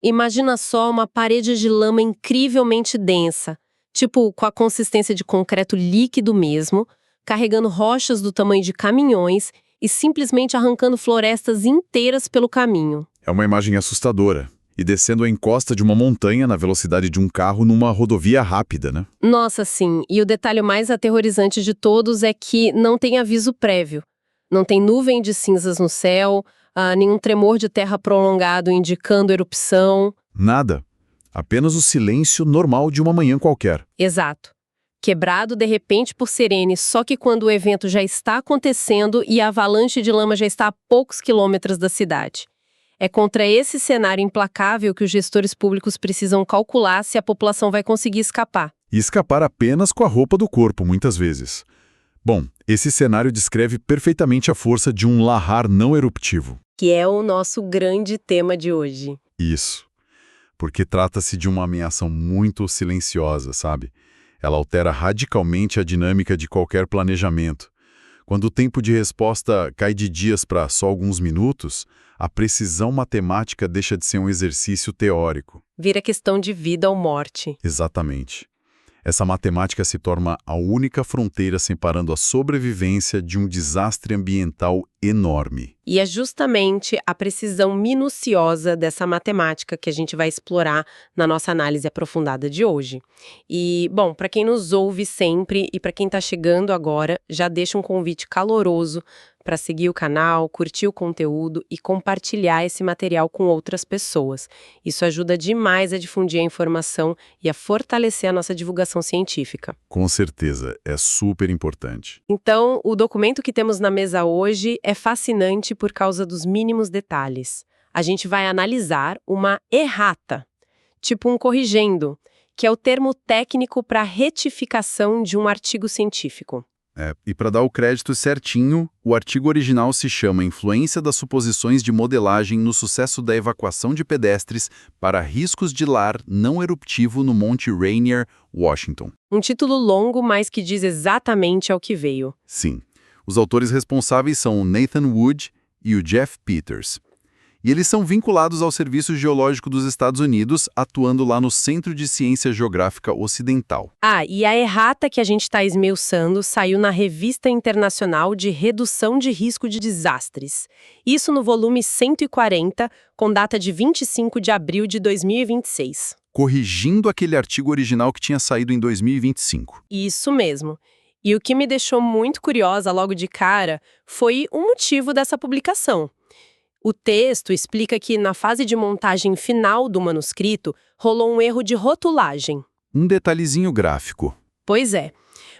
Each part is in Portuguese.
Imagina só uma parede de lama incrivelmente densa, tipo com a consistência de concreto líquido mesmo, carregando rochas do tamanho de caminhões e simplesmente arrancando florestas inteiras pelo caminho. É uma imagem assustadora. E descendo a encosta de uma montanha na velocidade de um carro numa rodovia rápida, né? Nossa, sim, e o detalhe mais aterrorizante de todos é que não tem aviso prévio. Não tem nuvem de cinzas no céu, nenhum tremor de terra prolongado indicando erupção. Nada. Apenas o silêncio normal de uma manhã qualquer. Exato. Quebrado de repente por sirene, só que quando o evento já está acontecendo e a avalanche de lama já está a poucos quilômetros da cidade. É contra esse cenário implacável que os gestores públicos precisam calcular se a população vai conseguir escapar. E escapar apenas com a roupa do corpo, muitas vezes. Bom, esse cenário descreve perfeitamente a força de um lahar não eruptivo. Que é o nosso grande tema de hoje. Isso. Porque trata-se de uma ameaça muito silenciosa, sabe? Ela altera radicalmente a dinâmica de qualquer planejamento. Quando o tempo de resposta cai de dias para só alguns minutos, a precisão matemática deixa de ser um exercício teórico. Vira questão de vida ou morte. Exatamente. Essa matemática se torna a única fronteira separando a sobrevivência de um desastre ambiental enorme. E é justamente a precisão minuciosa dessa matemática que a gente vai explorar na nossa análise aprofundada de hoje. E, bom, para quem nos ouve sempre e para quem está chegando agora, já deixa um convite caloroso para seguir o canal, curtir o conteúdo e compartilhar esse material com outras pessoas. Isso ajuda demais a difundir a informação e a fortalecer a nossa divulgação científica. Com certeza, é super importante. Então, o documento que temos na mesa hoje é fascinante por causa dos mínimos detalhes. A gente vai analisar uma errata, tipo um corrigendo, que é o termo técnico para retificação de um artigo científico. E para dar o crédito certinho, o artigo original se chama Influência das suposições de modelagem no sucesso da evacuação de pedestres para riscos de lar não eruptivo no Monte Rainier, Washington. Um título longo, mas que diz exatamente ao que veio. Sim. Os autores responsáveis são o Nathan Wood e o Jeff Peters. E eles são vinculados ao Serviço Geológico dos Estados Unidos, atuando lá no Centro de Ciência Geográfica Ocidental. E a errata que a gente está esmiuçando saiu na Revista Internacional de Redução de Risco de Desastres. Isso no volume 140, com data de 25 de abril de 2026. Corrigindo aquele artigo original que tinha saído em 2025. Isso mesmo. E o que me deixou muito curiosa logo de cara foi o motivo dessa publicação. O texto explica que, na fase de montagem final do manuscrito, rolou um erro de rotulagem. Um detalhezinho gráfico. Pois é.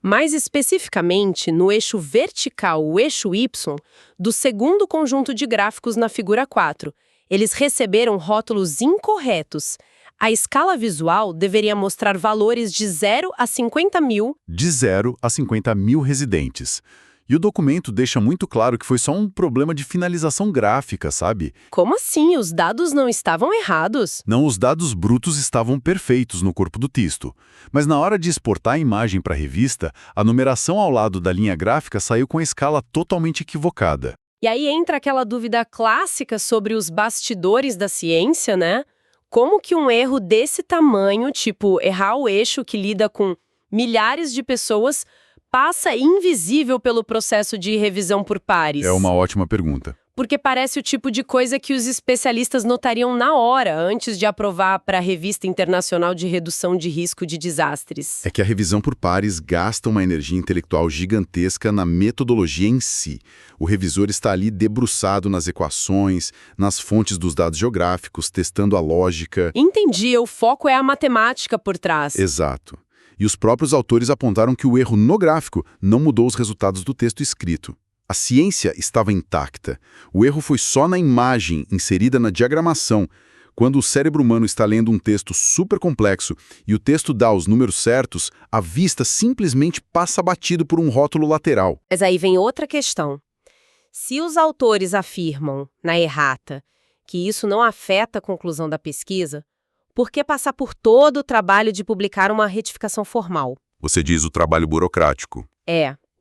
Mais especificamente, no eixo vertical, o eixo Y, do segundo conjunto de gráficos na figura 4. Eles receberam rótulos incorretos. A escala visual deveria mostrar valores de 0 a 50 mil. De 0 a 50 mil residentes. E o documento deixa muito claro que foi só um problema de finalização gráfica, sabe? Como assim? Os dados não estavam errados? Não, os dados brutos estavam perfeitos no corpo do texto. Mas na hora de exportar a imagem para a revista, a numeração ao lado da linha gráfica saiu com a escala totalmente equivocada. E aí entra aquela dúvida clássica sobre os bastidores da ciência, né? Como que um erro desse tamanho, tipo errar o eixo que lida com milhares de pessoas, passa invisível pelo processo de revisão por pares? É uma ótima pergunta. Porque parece o tipo de coisa que os especialistas notariam na hora, antes de aprovar para a Revista Internacional de Redução de Risco de Desastres. É que a revisão por pares gasta uma energia intelectual gigantesca na metodologia em si. O revisor está ali debruçado nas equações, nas fontes dos dados geográficos, testando a lógica. Entendi, o foco é a matemática por trás. Exato. E os próprios autores apontaram que o erro no gráfico não mudou os resultados do texto escrito. A ciência estava intacta. O erro foi só na imagem inserida na diagramação. Quando o cérebro humano está lendo um texto super complexo e o texto dá os números certos, a vista simplesmente passa batido por um rótulo lateral. Mas aí vem outra questão. Se os autores afirmam, na errata, que isso não afeta a conclusão da pesquisa, por que passar por todo o trabalho de publicar uma retificação formal? Você diz o trabalho burocrático.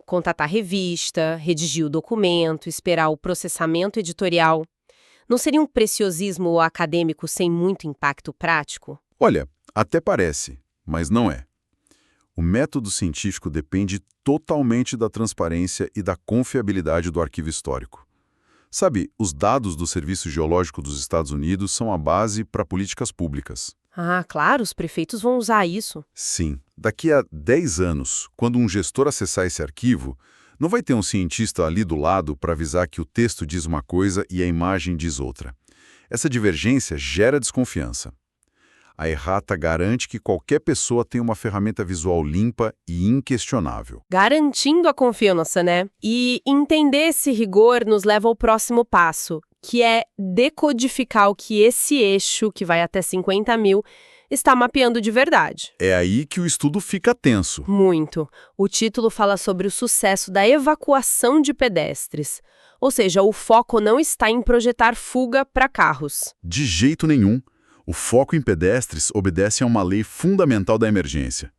Contatar a revista, redigir o documento, esperar o processamento editorial. Não seria um preciosismo acadêmico sem muito impacto prático? Olha, até parece, mas não é. O método científico depende totalmente da transparência e da confiabilidade do arquivo histórico. Sabe, os dados do Serviço Geológico dos Estados Unidos são a base para políticas públicas. Ah, claro, os prefeitos vão usar isso. Sim, daqui a 10 anos, quando um gestor acessar esse arquivo, não vai ter um cientista ali do lado para avisar que o texto diz uma coisa e a imagem diz outra. Essa divergência gera desconfiança. A errata garante que qualquer pessoa tenha uma ferramenta visual limpa e inquestionável. Garantindo a confiança, né? E entender esse rigor nos leva ao próximo passo, que é decodificar o que esse eixo, que vai até 50 mil, está mapeando de verdade. É aí que o estudo fica tenso. Muito. O título fala sobre o sucesso da evacuação de pedestres. Ou seja, o foco não está em projetar fuga para carros. De jeito nenhum. O foco em pedestres obedece a uma lei fundamental da emergência.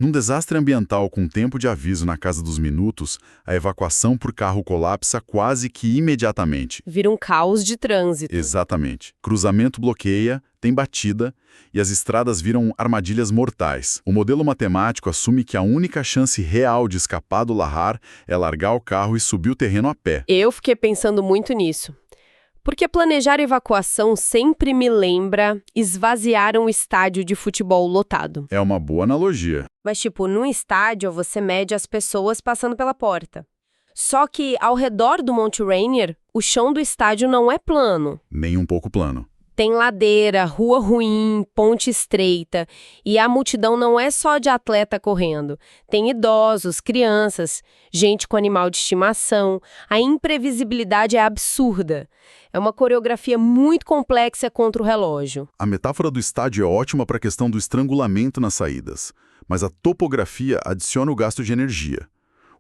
Num desastre ambiental com tempo de aviso na casa dos minutos, a evacuação por carro colapsa quase que imediatamente. Vira um caos de trânsito. Exatamente. Cruzamento bloqueia, tem batida e as estradas viram armadilhas mortais. O modelo matemático assume que a única chance real de escapar do lahar é largar o carro e subir o terreno a pé. Eu fiquei pensando muito nisso. Porque planejar evacuação sempre me lembra esvaziar um estádio de futebol lotado. É uma boa analogia. Mas, tipo, num estádio você mede as pessoas passando pela porta. Só que, ao redor do Monte Rainier, o chão do estádio não é plano. Nem um pouco plano. Tem ladeira, rua ruim, ponte estreita. E a multidão não é só de atleta correndo. Tem idosos, crianças, gente com animal de estimação. A imprevisibilidade é absurda. É uma coreografia muito complexa contra o relógio. A metáfora do estádio é ótima para a questão do estrangulamento nas saídas, mas a topografia adiciona o gasto de energia.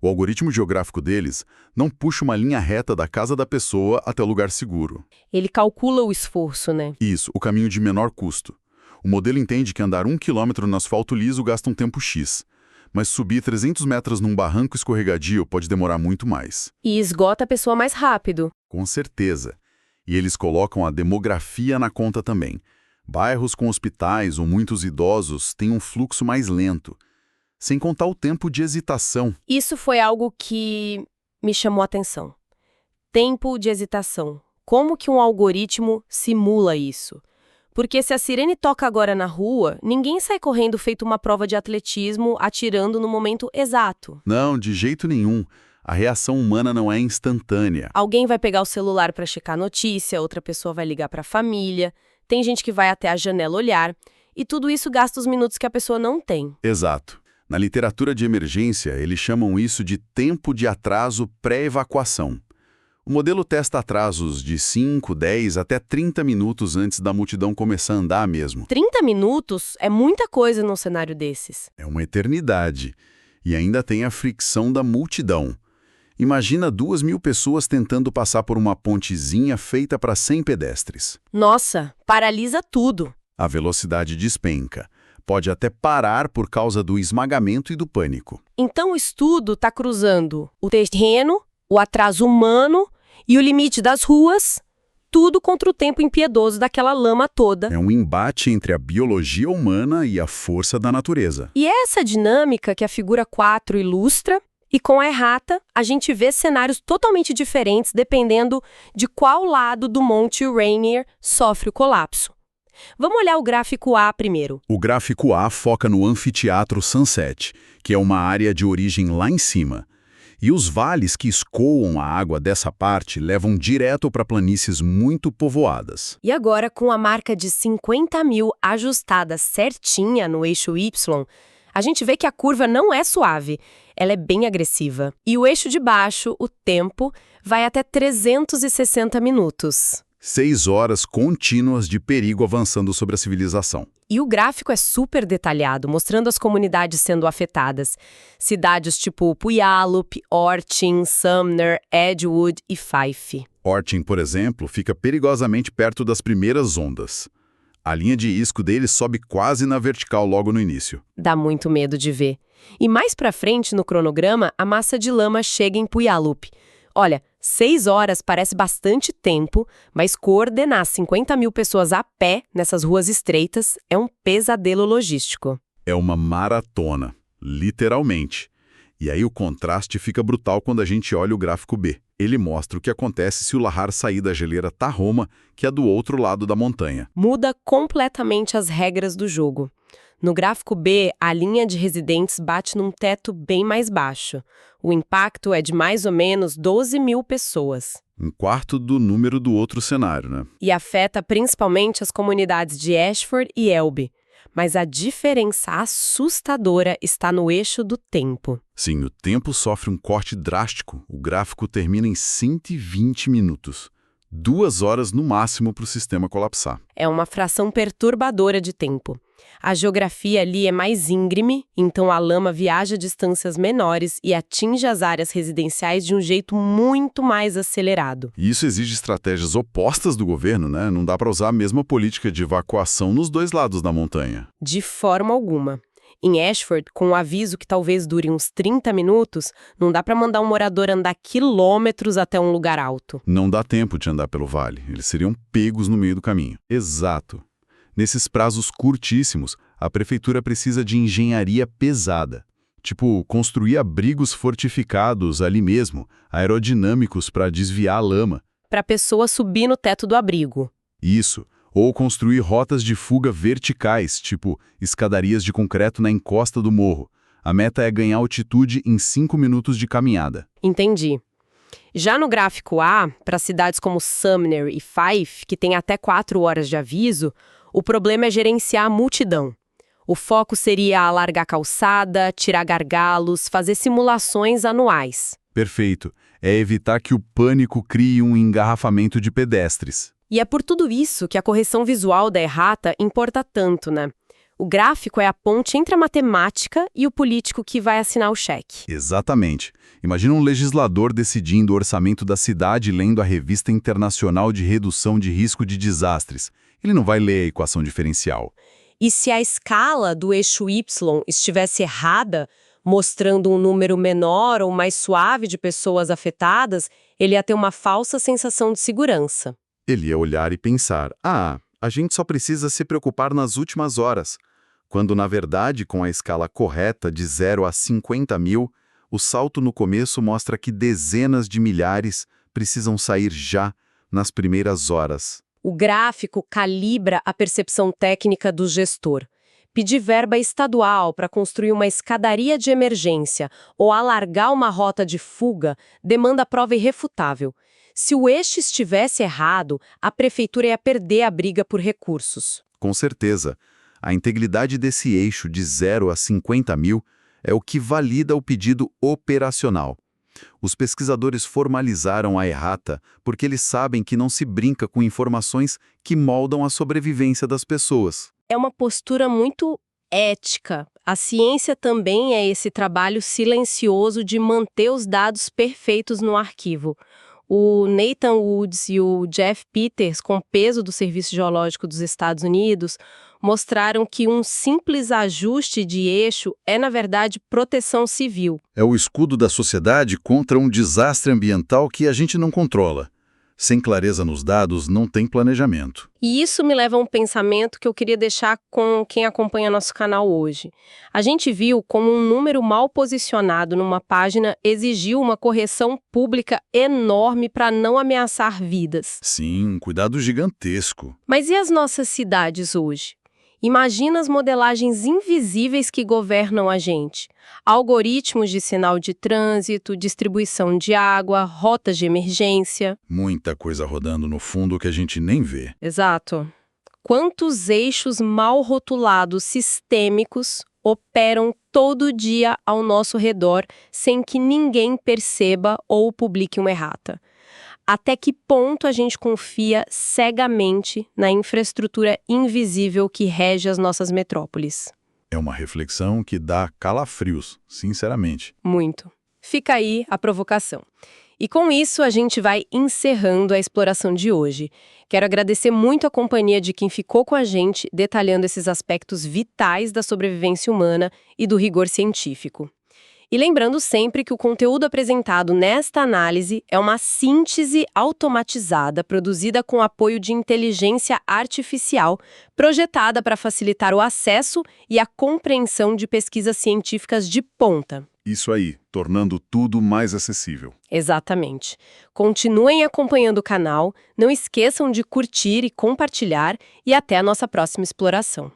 O algoritmo geográfico deles não puxa uma linha reta da casa da pessoa até o lugar seguro. Ele calcula o esforço, né? Isso, o caminho de menor custo. O modelo entende que andar 1 quilômetro no asfalto liso gasta um tempo X, mas subir 300 metros num barranco escorregadio pode demorar muito mais. E esgota a pessoa mais rápido. Com certeza. E eles colocam a demografia na conta também. Bairros com hospitais ou muitos idosos têm um fluxo mais lento, sem contar o tempo de hesitação. Isso foi algo que me chamou a atenção. Tempo de hesitação. Como que um algoritmo simula isso? Porque se a sirene toca agora na rua, ninguém sai correndo feito uma prova de atletismo, atirando no momento exato. Não, de jeito nenhum. A reação humana não é instantânea. Alguém vai pegar o celular para checar a notícia, outra pessoa vai ligar para a família, tem gente que vai até a janela olhar, e tudo isso gasta os minutos que a pessoa não tem. Exato. Na literatura de emergência, eles chamam isso de tempo de atraso pré-evacuação. O modelo testa atrasos de 5, 10 até 30 minutos antes da multidão começar a andar mesmo. 30 minutos é muita coisa num cenário desses. É uma eternidade. E ainda tem a fricção da multidão. Imagina 2.000 pessoas tentando passar por uma pontezinha feita para 100 pedestres. Nossa, paralisa tudo. A velocidade despenca. Pode até parar por causa do esmagamento e do pânico. Então o estudo está cruzando o terreno, o atraso humano e o limite das ruas, tudo contra o tempo impiedoso daquela lama toda. É um embate entre a biologia humana e a força da natureza. E é essa dinâmica que a figura 4 ilustra, e com a errata, a gente vê cenários totalmente diferentes dependendo de qual lado do Monte Rainier sofre o colapso. Vamos olhar o gráfico A primeiro. O gráfico A foca no anfiteatro Sunset, que é uma área de origem lá em cima. E os vales que escoam a água dessa parte levam direto para planícies muito povoadas. E agora, com a marca de 50 mil ajustada certinha no eixo Y, a gente vê que a curva não é suave, ela é bem agressiva. E o eixo de baixo, o tempo, vai até 360 minutos. 6 horas contínuas de perigo avançando sobre a civilização. E o gráfico é super detalhado, mostrando as comunidades sendo afetadas. Cidades tipo Puyallup, Orting, Sumner, Edgewood e Fife. Orting, por exemplo, fica perigosamente perto das primeiras ondas. A linha de isco deles sobe quase na vertical logo no início. Dá muito medo de ver. E mais pra frente no cronograma, a massa de lama chega em Puyallup. Olha, 6 horas parece bastante tempo, mas coordenar 50 mil pessoas a pé nessas ruas estreitas é um pesadelo logístico. É uma maratona, literalmente. E aí o contraste fica brutal quando a gente olha o gráfico B. Ele mostra o que acontece se o Lahar sair da geleira Tahoma, que é do outro lado da montanha. Muda completamente as regras do jogo. No gráfico B, a linha de residentes bate num teto bem mais baixo. O impacto é de mais ou menos 12 mil pessoas. Um quarto do número do outro cenário, né? E afeta principalmente as comunidades de Ashford e Elbe. Mas a diferença assustadora está no eixo do tempo. Sim, o tempo sofre um corte drástico. O gráfico termina em 120 minutos. 2 horas no máximo para o sistema colapsar. É uma fração perturbadora de tempo. A geografia ali é mais íngreme, então a lama viaja a distâncias menores e atinge as áreas residenciais de um jeito muito mais acelerado. E isso exige estratégias opostas do governo, né? Não dá para usar a mesma política de evacuação nos dois lados da montanha. De forma alguma. Em Ashford, com o aviso que talvez dure uns 30 minutos, não dá para mandar um morador andar quilômetros até um lugar alto. Não dá tempo de andar pelo vale. Eles seriam pegos no meio do caminho. Exato. Nesses prazos curtíssimos, a prefeitura precisa de engenharia pesada. Tipo, construir abrigos fortificados ali mesmo, aerodinâmicos para desviar a lama. Para a pessoa subir no teto do abrigo. Isso. Ou construir rotas de fuga verticais, tipo escadarias de concreto na encosta do morro. A meta é ganhar altitude em 5 minutos de caminhada. Entendi. Já no gráfico A, para cidades como Sumner e Fife, que tem até 4 horas de aviso, o problema é gerenciar a multidão. O foco seria alargar calçada, tirar gargalos, fazer simulações anuais. Perfeito. É evitar que o pânico crie um engarrafamento de pedestres. E é por tudo isso que a correção visual da errata importa tanto, né? O gráfico é a ponte entre a matemática e o político que vai assinar o cheque. Exatamente. Imagina um legislador decidindo o orçamento da cidade lendo a Revista Internacional de Redução de Risco de Desastres. Ele não vai ler a equação diferencial. E se a escala do eixo Y estivesse errada, mostrando um número menor ou mais suave de pessoas afetadas, ele ia ter uma falsa sensação de segurança. Ele ia olhar e pensar, a gente só precisa se preocupar nas últimas horas. Quando, na verdade, com a escala correta de 0 a 50 mil, o salto no começo mostra que dezenas de milhares precisam sair já nas primeiras horas. O gráfico calibra a percepção técnica do gestor. Pedir verba estadual para construir uma escadaria de emergência ou alargar uma rota de fuga demanda prova irrefutável. Se o eixo estivesse errado, a prefeitura ia perder a briga por recursos. Com certeza. A integridade desse eixo de 0 a 50 mil é o que valida o pedido operacional. Os pesquisadores formalizaram a errata porque eles sabem que não se brinca com informações que moldam a sobrevivência das pessoas. É uma postura muito ética. A ciência também é esse trabalho silencioso de manter os dados perfeitos no arquivo. O Nathan Woods e o Jeff Peters, com peso do Serviço Geológico dos Estados Unidos, mostraram que um simples ajuste de eixo é, na verdade, proteção civil. É o escudo da sociedade contra um desastre ambiental que a gente não controla. Sem clareza nos dados, não tem planejamento. E isso me leva a um pensamento que eu queria deixar com quem acompanha nosso canal hoje. A gente viu como um número mal posicionado numa página exigiu uma correção pública enorme para não ameaçar vidas. Sim, um cuidado gigantesco. Mas e as nossas cidades hoje? Imagina as modelagens invisíveis que governam a gente. Algoritmos de sinal de trânsito, distribuição de água, rotas de emergência. Muita coisa rodando no fundo que a gente nem vê. Exato. Quantos eixos mal rotulados sistêmicos operam todo dia ao nosso redor sem que ninguém perceba ou publique uma errata? Até que ponto a gente confia cegamente na infraestrutura invisível que rege as nossas metrópoles? É uma reflexão que dá calafrios, sinceramente. Muito. Fica aí a provocação. E com isso a gente vai encerrando a exploração de hoje. Quero agradecer muito a companhia de quem ficou com a gente detalhando esses aspectos vitais da sobrevivência humana e do rigor científico. E lembrando sempre que o conteúdo apresentado nesta análise é uma síntese automatizada produzida com apoio de inteligência artificial, projetada para facilitar o acesso e a compreensão de pesquisas científicas de ponta. Isso aí, tornando tudo mais acessível. Exatamente. Continuem acompanhando o canal, não esqueçam de curtir e compartilhar e até a nossa próxima exploração.